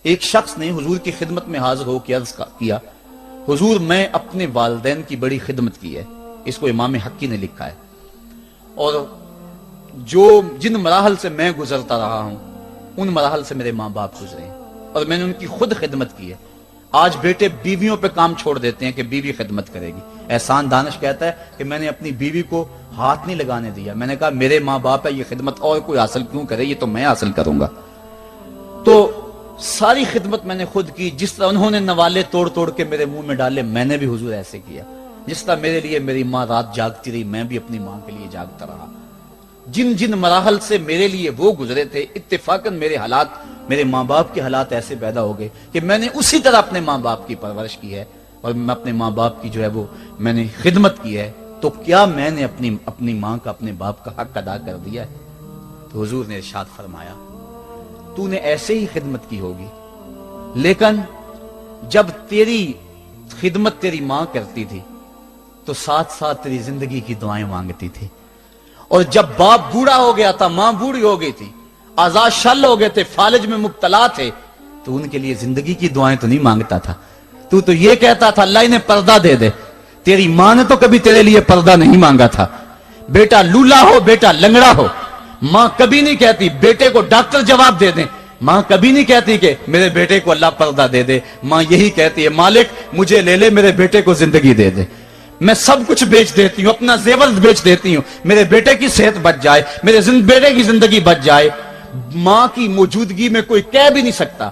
ایک شخص نے حضور کی خدمت میں حاضر ہو کے عرض کیا، حضور میں اپنے والدین کی بڑی خدمت کی ہے. اس کو امام حقی نے لکھا ہے. اور جن مراحل سے میں گزرتا رہا ہوں ان مراحل سے میرے ماں باپ گزرے ہیں اور میں نے ان کی خود خدمت کی ہے. آج بیٹے بیویوں پہ کام چھوڑ دیتے ہیں کہ بیوی خدمت کرے گی. احسان دانش کہتا ہے کہ میں نے اپنی بیوی کو ہاتھ نہیں لگانے دیا. میں نے کہا میرے ماں باپ ہے، یہ خدمت اور کوئی حاصل کیوں کرے، یہ تو میں حاصل کروں گا. تو ساری خدمت میں نے خود کی. جس طرح انہوں نے نوالے توڑ توڑ کے میرے منہ میں ڈالے، میں نے بھی حضور ایسے کیا. جس طرح میرے لیے میری ماں رات جاگتی رہی، میں بھی اپنی ماں کے لیے جاگتا رہا. جن مراحل سے میرے لیے وہ گزرے تھے، اتفاقاً میرے حالات، میرے ماں باپ کے حالات ایسے پیدا ہو گئے کہ میں نے اسی طرح اپنے ماں باپ کی پرورش کی ہے اور میں اپنے ماں باپ کی جو ہے وہ میں نے خدمت کی ہے. تو کیا میں نے اپنی ماں کا، اپنے باپ کا حق ادا کر دیا ہے؟ تو حضور نے ارشاد فرمایا، تو نے ایسے ہی خدمت کی ہوگی، لیکن جب تیری خدمت تیری ماں کرتی تھی تو ساتھ ساتھ تیری زندگی کی دعائیں مانگتی تھی. اور جب باپ بوڑھا ہو گیا تھا، ماں بوڑھی ہو گئی تھی، آزاد شل ہو گئے تھے، فالج میں مبتلا تھے، تو ان کے لیے زندگی کی دعائیں تو نہیں مانگتا تھا. تو یہ کہتا تھا اللہ انہیں پردہ دے دے. تیری ماں نے تو کبھی تیرے لیے پردہ نہیں مانگا تھا. بیٹا لولا ہو، بیٹا لنگڑا ہو، ماں کبھی نہیں کہتی بیٹے کو ڈاکٹر جواب دے دیں. ماں کبھی نہیں کہتی کہ میرے بیٹے کو اللہ پردہ دے دے. ماں یہی کہتی ہے مالک مجھے لے لے، میرے بیٹے کو زندگی دے دے. میں سب کچھ بیچ دیتی ہوں، اپنا زیور بیچ دیتی ہوں، میرے بیٹے کی صحت بچ جائے، میرے بیٹے کی زندگی بچ جائے. ماں کی موجودگی میں کوئی کہہ بھی نہیں سکتا.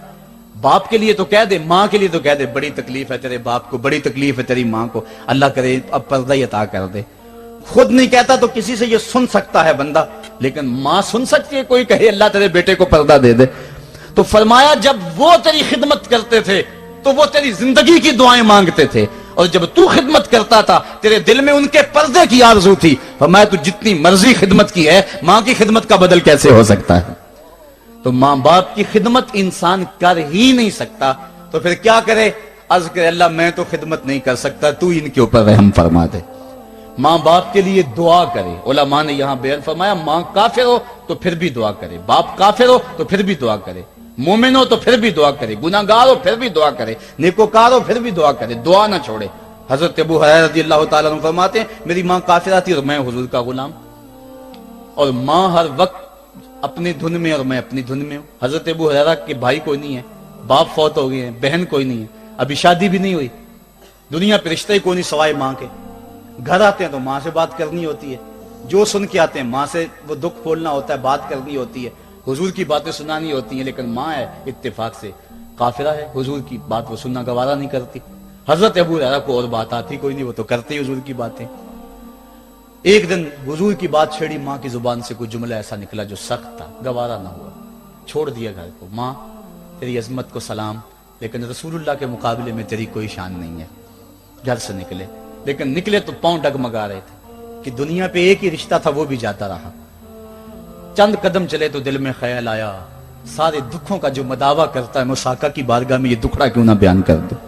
باپ کے لیے تو کہہ دے، ماں کے لیے تو کہہ دے بڑی تکلیف ہے تیرے باپ کو، بڑی تکلیف ہے تیری ماں کو، اللہ کرے اب پردہ ہی عطا کر دے. خود نہیں کہتا تو کسی سے یہ سن سکتا ہے بندہ، لیکن ماں سن سکتی ہے کوئی کہے اللہ تیرے بیٹے کو پردہ دے دے. تو فرمایا جب وہ تیری خدمت کرتے تھے تو وہ تیری زندگی کی دعائیں مانگتے تھے، اور جب تو خدمت کرتا تھا تیرے دل میں ان کے پردے کی آرزو تھی. فرمایا تو جتنی مرضی خدمت کی ہے، ماں کی خدمت کا بدل کیسے ہو سکتا ہے؟ تو ماں باپ کی خدمت انسان کر ہی نہیں سکتا تو پھر کیا کرے؟ عرض کرے اللہ میں تو خدمت نہیں کر سکتا، تو ان کے اوپر رحم فرما دے. ماں باپ کے لیے دعا کرے. علماء نے یہاں بیان فرمایا ماں کافر ہو تو پھر بھی دعا کرے، باپ کافر ہو تو پھر بھی دعا کرے، مومن ہو تو پھر بھی دعا کرے، گناہگار ہو پھر بھی دعا کرے، نیکوکار ہو پھر بھی دعا کرے، دعا نہ چھوڑے. حضرت ابو ہریرہ رضی اللہ تعالیٰ عنہ فرماتے ہیں میری ماں کافرہ تھی اور میں حضور کا غلام، اور ماں ہر وقت اپنی دھن میں اور میں اپنی دھن میں ہوں. حضرت ابو ہریرہ کے بھائی کوئی نہیں ہے، باپ فوت ہو گئے ہیں، بہن کوئی نہیں ہے، ابھی شادی بھی نہیں ہوئی، دنیا پہ رشتے کوئی نہیں سوائے ماں کے. گھر آتے ہیں تو ماں سے بات کرنی ہوتی ہے، جو سن کے آتے ہیں ماں سے وہ دکھ کھولنا ہوتا ہے، بات کرنی ہوتی ہے، حضور کی باتیں سنانی ہوتی ہیں. لیکن ماں ہے اتفاق سے کافرہ ہے، حضور کی بات وہ سننا گوارا نہیں کرتی. حضرت ابو ہریرہ کو اور بات آتی کوئی نہیں، وہ تو کرتے ہی حضور کی باتیں. ایک دن حضور کی بات چھیڑی، ماں کی زبان سے کوئی جملہ ایسا نکلا جو سخت تھا، گوارا نہ ہوا، چھوڑ دیا گھر کو. ماں تیری عظمت کو سلام، لیکن رسول اللہ کے مقابلے میں تیری کوئی شان نہیں ہے. گھر سے نکلے، لیکن نکلے تو پاؤں ڈگمگا رہے تھے کہ دنیا پہ ایک ہی رشتہ تھا وہ بھی جاتا رہا. چند قدم چلے تو دل میں خیال آیا سارے دکھوں کا جو مداوع کرتا ہے میں آقا کی بارگاہ میں یہ دکھڑا کیوں نہ بیان کر دوں.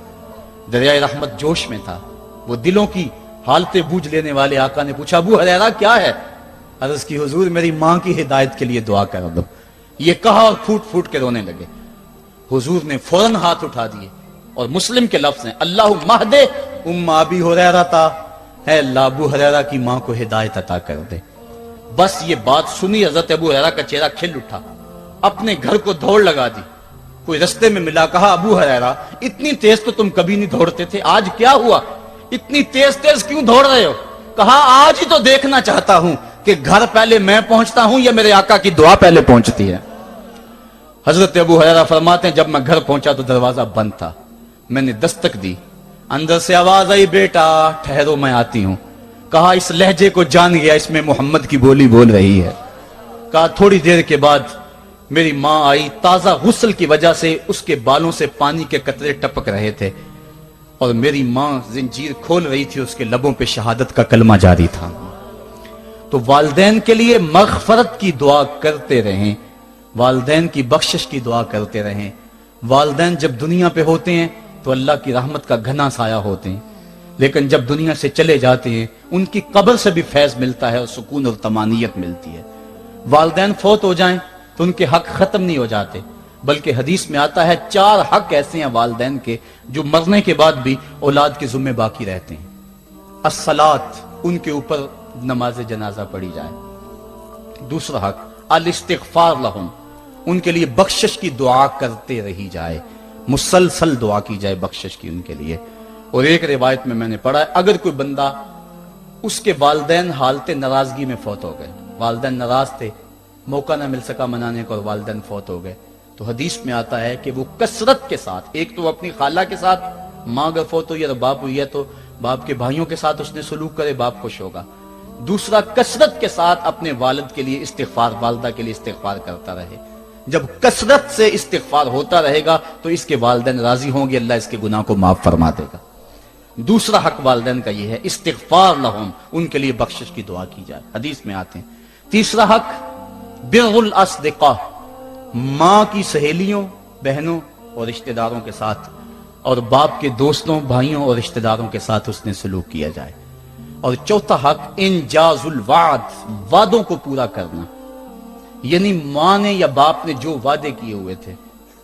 دریائے رحمت جوش میں تھا، وہ دلوں کی حالتیں بوجھ لینے والے آقا نے پوچھا ابو ہریرہ کیا ہے؟ عرض کی حضور میری ماں کی ہدایت کے لیے دعا کر دو. یہ کہا اور پھوٹ پھوٹ کے رونے لگے. حضور نے فوراً ہاتھ اٹھا دیے اور مسلم کے لفظ ہیں اللہ مہد ام ابی ہریرہ تا، اے اللہ ابو ہریرہ کی ماں کو ہدایت عطا کر دے. بس یہ بات سنی حضرت ابو ہریرہ کا چہرہ کھل اٹھا، اپنے گھر کو دوڑ لگا دی. کوئی رستے میں ملا، کہا ابو ہریرہ اتنی تیز تو تم کبھی نہیں دوڑتے تھے، آج کیا ہوا؟ اتنی تیز تیز کیوں دوڑ رہے ہو؟ کہا آج ہی تو دیکھنا چاہتا ہوں کہ گھر پہلے میں پہنچتا ہوں یا میرے آقا کی دعا پہلے پہنچتی ہے. حضرت ابو ہریرہ فرماتے ہیں جب میں گھر پہنچا تو دروازہ بند تھا. میں نے دستک دی، اندر سے آواز آئی بیٹا ٹھہرو میں آتی ہوں. کہا اس لہجے کو جان گیا، اس میں محمد کی بولی بول رہی ہے. کہا تھوڑی دیر کے بعد میری ماں آئی، تازہ غسل کی وجہ سے اس کے بالوں سے پانی کے قطرے ٹپک رہے تھے اور میری ماں زنجیر کھول رہی تھی، اس کے لبوں پہ شہادت کا کلمہ جاری تھا. تو والدین کے لیے مغفرت کی دعا کرتے رہیں، والدین کی بخشش کی دعا کرتے رہیں. والدین جب دنیا پہ ہوتے ہیں تو اللہ کی رحمت کا گھنا سایہ ہوتے ہیں، لیکن جب دنیا سے چلے جاتے ہیں ان کی قبر سے بھی فیض ملتا ہے اور سکون اور طمانینت ملتی ہے. والدین فوت ہو جائیں تو ان کے حق ختم نہیں ہو جاتے. بلکہ حدیث میں آتا ہے 4 حق ایسے ہیں والدین کے جو مرنے کے بعد بھی اولاد کے ذمہ باقی رہتے ہیں۔ الصلاۃ، ان کے اوپر نماز جنازہ پڑھی جائے۔ دوسرا حق الاستغفار لہم، ان کے لیے بخشش کی دعا کرتے رہی جائے، مسلسل دعا کی جائے بخشش کی ان کے لیے۔ اور ایک روایت میں نے پڑھا ہے اگر کوئی بندہ اس کے والدین حالت ناراضگی میں فوت ہو گئے، والدین ناراض تھے، موقع نہ مل سکا منانے کو اور والدین فوت ہو گئے، تو حدیث میں آتا ہے کہ وہ کثرت کے ساتھ، ایک تو اپنی خالہ کے ساتھ، ماں اگر فوت ہوئی ہے تو باپ ہوئی ہے تو باپ کے بھائیوں کے ساتھ اس نے سلوک کرے، باپ خوش ہوگا۔ دوسرا کثرت کے ساتھ اپنے والد کے لیے استغفار، والدہ کے لیے استغفار کرتا رہے۔ جب کثرت سے استغفار ہوتا رہے گا تو اس کے والدین راضی ہوں گے، اللہ اس کے گناہ کو معاف فرما دے گا۔ دوسرا حق والدین کا یہ ہے استغفار لہم، ان کے لیے بخشش کی دعا کی جائے، حدیث میں آتے ہیں۔ تیسرا حق بر الاصدقاء، ماں کی سہیلیوں، بہنوں اور رشتہ داروں کے ساتھ، اور باپ کے دوستوں، بھائیوں اور رشتہ داروں کے ساتھ اس نے سلوک کیا جائے۔ اور چوتھا حق انجاز الوعد، وعدوں کو پورا کرنا، یعنی ماں نے یا باپ نے جو وعدے کیے ہوئے تھے،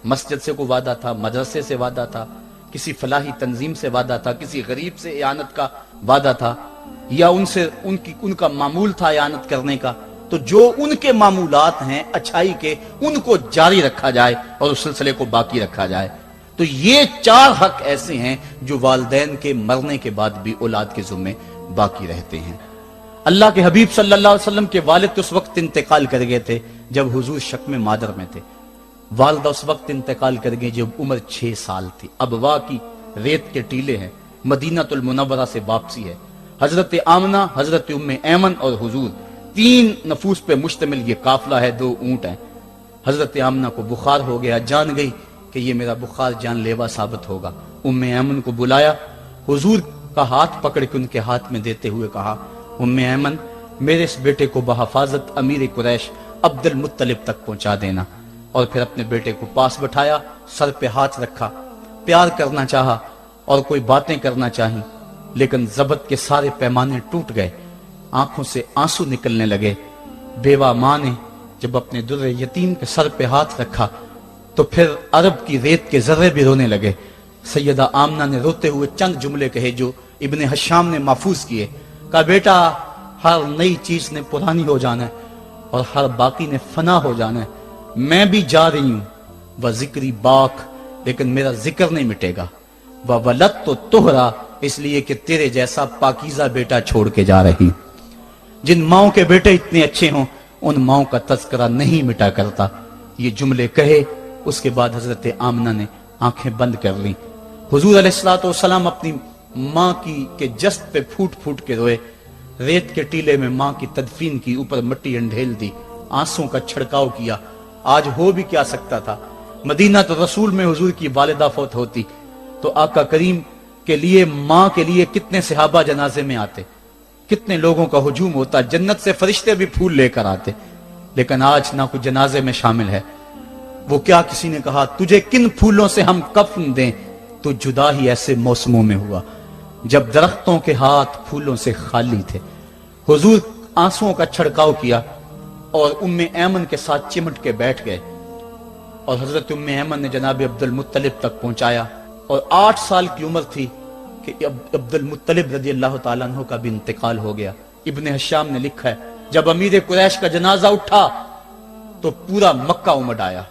مسجد سے کوئی وعدہ تھا، مدرسے سے وعدہ تھا، کسی فلاحی تنظیم سے وعدہ تھا، کسی غریب سے اعانت کا وعدہ تھا، یا ان کا معمول تھا اعانت کرنے کا، تو جو ان کے معمولات ہیں اچھائی کے، ان کو جاری رکھا جائے اور اس سلسلے کو باقی رکھا جائے۔ تو یہ 4 حق ایسے ہیں جو والدین کے مرنے کے بعد بھی اولاد کے ذمہ باقی رہتے ہیں۔ اللہ کے حبیب صلی اللہ علیہ وسلم کے والد اس وقت انتقال کر گئے تھے جب حضور شکم مادر میں تھے، والدہ اس وقت انتقال کر گئی جب عمر 6 سال تھی۔ ابوا کی ریت کے ٹیلے ہیں، مدینہ المنورہ سے واپسی ہے، حضرت آمنہ، حضرت ام ایمن اور حضور، 3 نفوس پہ مشتمل یہ قافلہ ہے، 2 اونٹ ہیں۔ حضرت آمنہ کو بخار ہو گیا، جان گئی کہ یہ میرا بخار جان لیوا ثابت ہوگا، ام ایمن کو بلایا، حضور کا ہاتھ پکڑ کے ان کے ہاتھ میں دیتے ہوئے کہا ام ایمن میرے اس بیٹے کو بحفاظت امیر قریش عبد المطلب تک پہنچا دینا۔ اور پھر اپنے بیٹے کو پاس بٹھایا، سر پہ ہاتھ رکھا، پیار کرنا چاہا اور کوئی باتیں کرنا چاہیں، لیکن ضبط کے سارے پیمانے ٹوٹ گئے، آنکھوں سے آنسو نکلنے لگے۔ بیوہ ماں نے جب اپنے در یتیم کے سر پہ ہاتھ رکھا تو پھر عرب کی ریت کے ذرے بھی رونے لگے۔ سیدہ آمنہ نے روتے ہوئے چند جملے کہے جو ابن حشام نے محفوظ کیے، کہا بیٹا ہر نئی چیز نے پرانی ہو جانا ہے اور ہر باقی نے فنا ہو جانا ہے، میں بھی جا رہی ہوں، وہ ذکری باق، لیکن میرا ذکر نہیں مٹے گا، وہ ولد تو تہرا، اس لیے کہ تیرے جیسا پاکیزہ بیٹا چھوڑ کے جا رہی۔ جن ماؤں کے بیٹے اتنے اچھے ہوں ان ماؤں کا تذکرہ نہیں مٹا کرتا۔ یہ جملے کہے اس کے بعد حضرت آمنہ نے آنکھیں بند کر لیں۔ حضور علیہ الصلوۃ والسلام اپنی ماں کے جسد پہ پھوٹ پھوٹ کے روئے، ریت کے ٹیلے میں ماں کی تدفین کی، اوپر مٹی انڈھیل دی، آنسوں کا چھڑکاؤ کیا۔ آج ہو بھی کیا سکتا تھا، مدینہ تو رسول میں حضور کی والدہ فوت ہوتی تو آقا کریم کے لیے، ماں کے لیے کتنے صحابہ جنازے میں آتے، کتنے لوگوں کا ہجوم ہوتا، جنت سے فرشتے بھی پھول لے کر آتے، لیکن آج نہ کوئی جنازے میں شامل ہے۔ وہ کیا کسی نے کہا تجھے کن پھولوں سے ہم کفن دیں، تو جدا ہی ایسے موسموں میں ہوا جب درختوں کے ہاتھ پھولوں سے خالی تھے۔ حضور آنسوؤں کا چھڑکاؤ کیا اور ام ایمن کے ساتھ چمٹ کے بیٹھ گئے، اور حضرت ام ایمن نے جناب عبد المطلب تک پہنچایا، اور 8 سال کی عمر تھی کہ عبد المطلب رضی اللہ تعالیٰ عنہ کا بھی انتقال ہو گیا۔ ابن حشام نے لکھا ہے جب امیر قریش کا جنازہ اٹھا تو پورا مکہ امڈ آیا،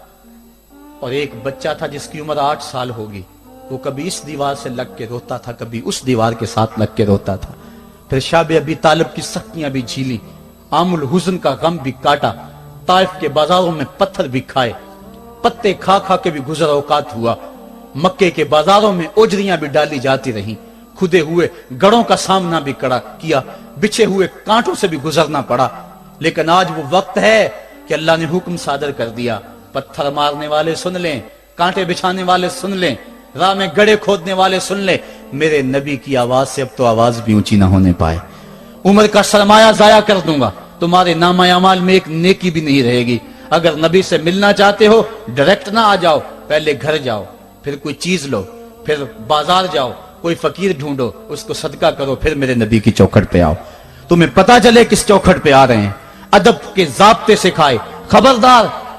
اور ایک بچہ تھا جس کی عمر 8 سال ہوگی، وہ کبھی اس دیوار سے لگ کے روتا تھا، کبھی اس دیوار کے ساتھ لگ کے روتا تھا۔ پھر شاب ابی طالب کی سختیاں بھی جھیلی، عام الحزن کا غم بھی کاٹا، طائف کے بازاروں میں پتھر بھی کھائے، پتے کھا کھا کے بھی گزر اوقات ہوا، مکے کے بازاروں میں اوجریاں بھی ڈالی جاتی رہیں، کھدے ہوئے گڑوں کا سامنا بھی کیا، بچھے ہوئے کانٹوں سے بھی گزرنا پڑا۔ لیکن آج وہ وقت ہے کہ اللہ نے حکم صادر کر دیا، پتھر مارنے والے سن لیں، کانٹے بچھانے والے سن لیں، راہ میں گڑے کھودنے والے سن لیں، میرے نبی کی آواز سے اب تو آواز بھی اونچی نہ ہونے پائے۔ عمر کا سرمایہ ضائع کر دوں گا، تمہارے نامہ اعمال میں ایک نیکی بھی نہیں رہے گی۔ اگر نبی سے ملنا چاہتے ہو ڈائریکٹ نہ آ جاؤ، پہلے گھر جاؤ، پھر کوئی چیز لو، پھر بازار جاؤ، کوئی فقیر ڈھونڈو، اس کو صدقہ کرو، پھر میرے نبی کی چوکھٹ پہ آؤ، تمہیں پتا چلے کس چوکھٹ پہ آ رہے ہیں۔ ادب کے ضابطے سکھائے، خبردار